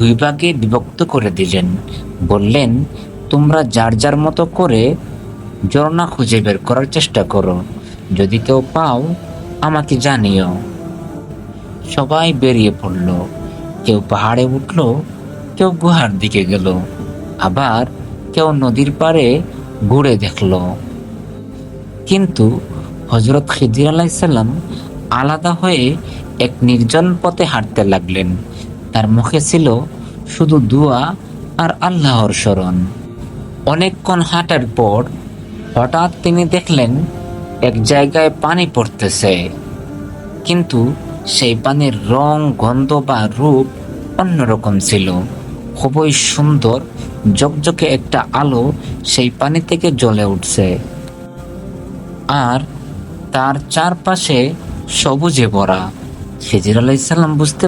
দুই ভাগে বিভক্ত করে দিলেন। বললেন, তোমরা যার যার মতো করে ঝর্ণা খুঁজে বের করার চেষ্টা করো। যদি কেউ পাও আমাকে জানিও। সবাই বেরিয়ে পড়ল। কেউ পাহাড়ে উঠল, কেউ গুহার দিকে গেল, আবার কেউ নদীর পাড়ে ঘুরে দেখল। কিন্তু হযরত খিদির আলাইহিসসালাম আলাদা হয়ে এক নির্জন পথে হাঁটতে লাগলেন। তার মুখে ছিল শুধু দোয়া আর আল্লাহর স্মরণ। অনেকক্ষণ হাঁটার পর হঠাৎ তিনি দেখলেন এক জায়গায় পানি পড়তেছে, কিন্তু সেই পানির রং, গন্ধ বা রূপ অন্যরকম ছিল। খুবই সুন্দর ঝকঝকে একটা আলো সেই পানি থেকে জ্বলে উঠছে, আর তার চারপাশে সবুজে ভরা। খিজির আলাইহিস সালাম বুঝতে